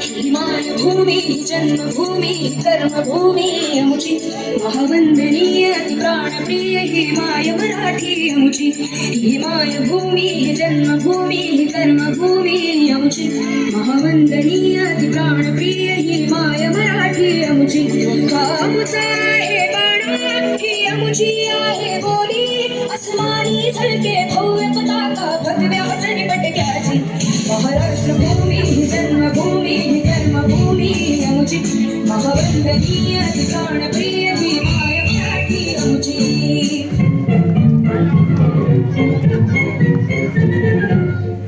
हिमाय भूमि जन्मभूमि कर्मभूमि अमुची महावंदनीय प्राणप्रिय हिमाय मराठी अमुची हिमाय भूमि जन्मभूमि कर्मभूमि अमुची महावंदनीय प्राणप्रिय हिमाय मराठी अमुची कामुचा आहे बाणा ही अमुची आहे बोली अस्मानी झळके भव्य पताका भगव्या बटक्याची महाराष्ट्र भूमि जन्मभूमि कर्मभूमि अमुची महावंदनीय प्राणप्रिय हिमाय मराठी अमुची।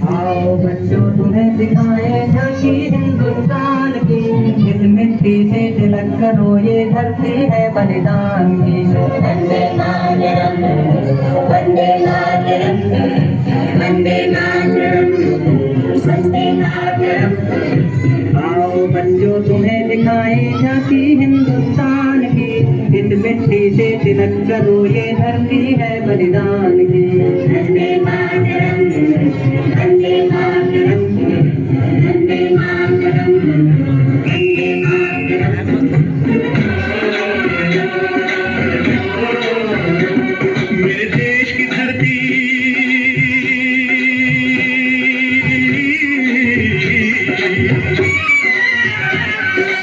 आओ बच्चों तुम्हें दिखाए झांकी हिंदुस्तान की, इस मिट्टी से तिलक करो ये धरती है बलिदान की। वंदे मातरम वंदे मातरम वंदे मातरम वंदे मातरम। आओ बच्चों तुम्हें दिखाए झांकी हिंदुस्तान की, इस मिट्टी से तिलक करो ये धरती है बलिदान की। वंदे मातरम वंदे मातरम वंदे मातरम वंदे मातरम। मेरे देश की धरती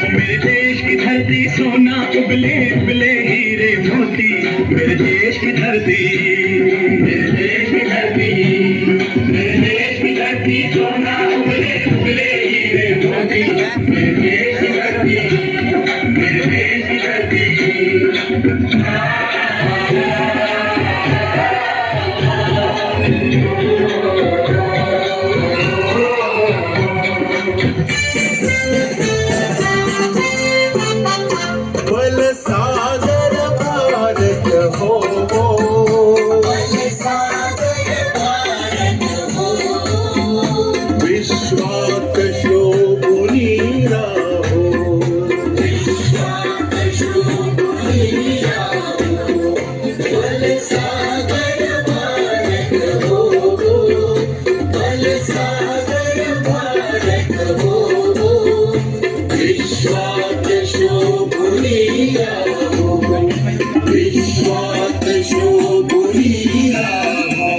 मेरे देश की धरती सोना उगले उगले हीरे मोती। मेरे देश की धरती मेरे देश की धरती मेरे देश की धरती सोना उगले उगले हीरे मोती। मेरे देश की धरती मेरे देश की धरती। बल सागर भारत हो, बल सागर भारत हो, विश्वात शोभुनी राहो, विश्वात शोभुनी राहो। बल सागर भारत हो, बल सागर भारत हो, विश्वात शोभुनी राहो, विश्वात शोभुनी राहो।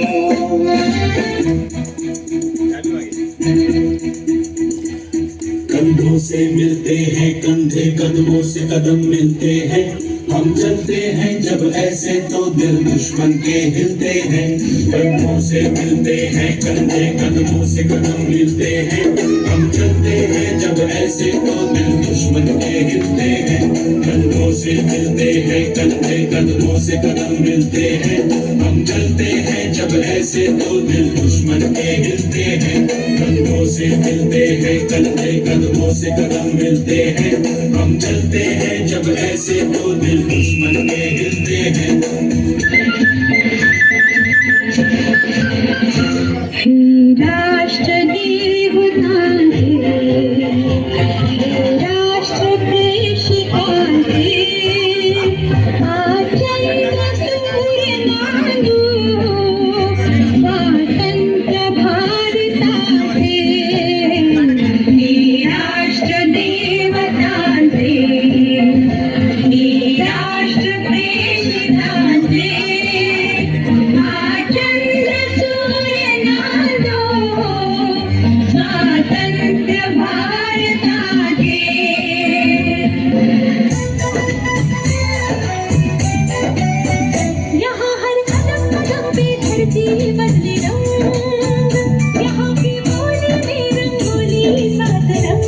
कंधों से मिलते हैं कंधे, कदमों से कदम मिलते हैं। हम चलते हैं जब ऐसे तो दिल दुश्मन के हिलते हैं। कंधों से मिलते हैं कंधे, कदमों से कदम मिलते हैं। हम चलते हैं जब ऐसे तो दिल दुश्मन के हिलते हैं। कंधों से मिलते हैं कंधे, कदमों से कदम मिलते हैं। हम चलते हैं जब ऐसे तो दिल दुश्मन के हिलते हैं। कंधों से मिलते हैं कंधे, कदमों से कदम मिलते हैं। हम चलते हैं जब ऐसे तो दिल दुश्मन के हिलते हैं। राष्ट्र देवता राष्ट्र प्रेषिता आचंद्र सूर्य नादो स्वातंत्र भारता राष्ट्र देवता राष्ट्र प्रेषिता आचंद्र सूर्य नादो स्वातंत्र भारता यहाँ हर कदम कदम पे धरती बदले रंग, यहाँ की बोली में रंगोली सात रंग।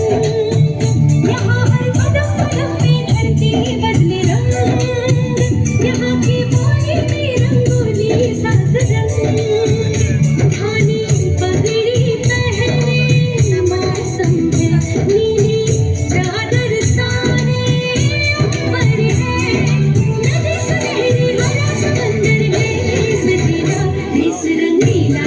यहाँ हर कदम कदम पे धरती बदले रंग, यहाँ की बोली में रंगोली सात रंग। धानी पगड़ी पहने मौसम है नीली चादर तारे ऊपर है। नदी सुनहरी हरा समंदर है सजीला देश रंगीला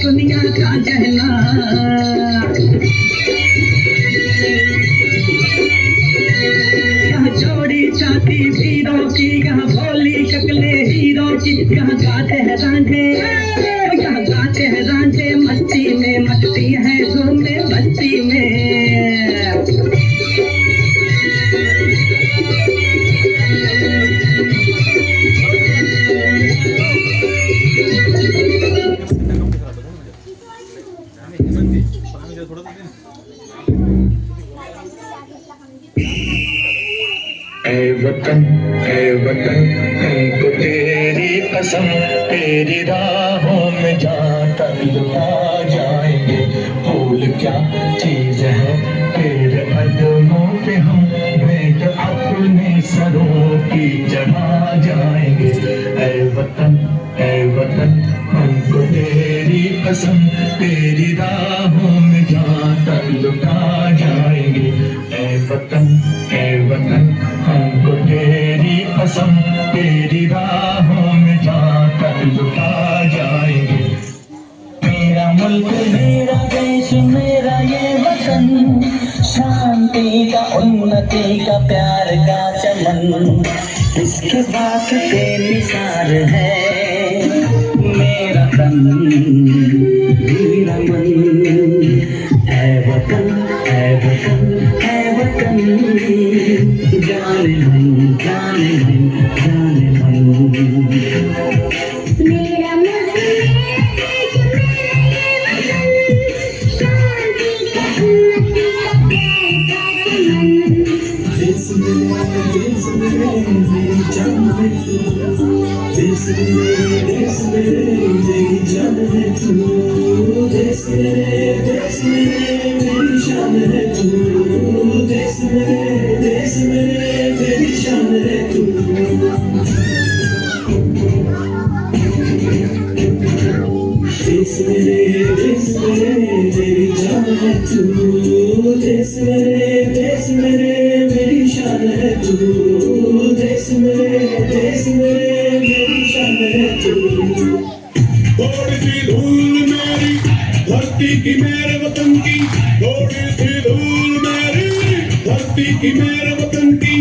दुनिया का जहला। यहाँ जोड़ी चाटी हीरो की, यहाँ भोली शक्ले हीरो की, यहाँ गाते हैं रांझे, यहाँ गाते हैं रांझे मस्ती में, मस्ती है घूमे बस्ती में। ऐ वतन हमको तेरी कसम, तेरी राहों में जाकर लुटा जाएंगे। फूल क्या चीज है तेरे कदमों पे, हम भेंट अपने सरों की चढ़ा जाएंगे। ऐ वतन हमको तेरी कसम, तेरी राहों में जाकर लुटा जाएंगे। ऐ वतन हमको तेरी कसम, तेरी राहों में जाकर लुटा जाएंगे। मेरा मुल्क मेरा देश मेरा ये वतन, शांति का उन्नति का प्यार का चमन, इसके वास्ते निसार है मेरा तन मेरा मन। ऐ वतन जाने मन मेरा मुल्क थोड़ी सी धूल मेरी धरती की मेरे वतन की, थोड़ी सी धूल मेरी धरती की मेरे वतन की,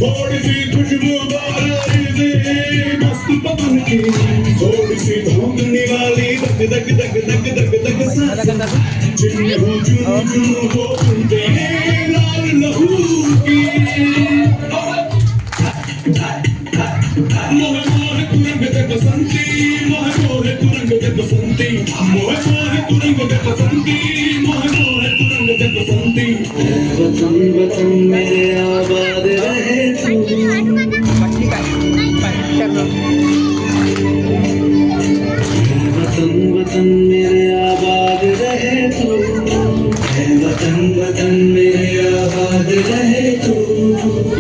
थोड़ी सी खुशबू मस्त पवन की, थोड़ी सी धोंकने वाली दग दग दग दग दग दग जिनमें हो जुनू वो सुनते हैं लाल लहू की। मोहे मोहे तुरंग दे बसंती, मोहे मोहे तुरंग दे बसंती, मोहे मोहे तुरंग दे बसंती, मोहे मोहे तुरंग दे बसंती। वतन वतन मेरे आबाद रहे तू, वतन वतन मेरे आबाद रहे तू, वतन वतन मेरे आबाद रहे तू।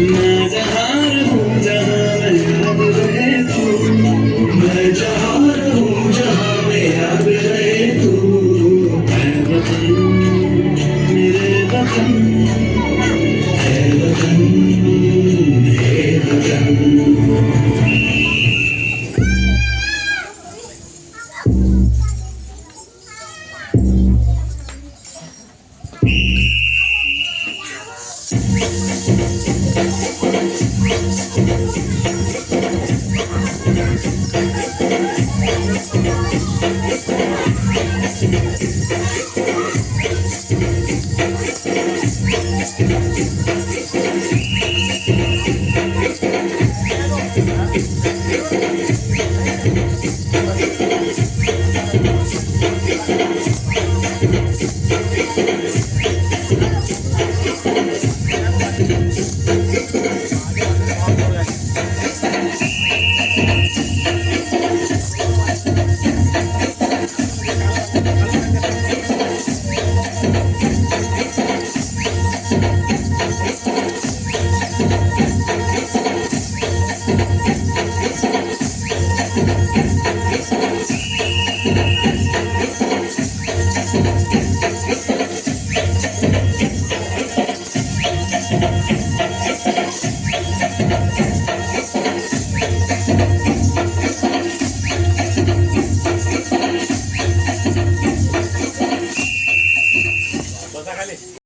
मैं जहाँ रहूं जहाँ मैं याद रहे तू, मैं जहाँ रहूं जहाँ मैं याद रहे तू। ऐ वतन मेरे वतन, ऐ वतन मेरे वतन।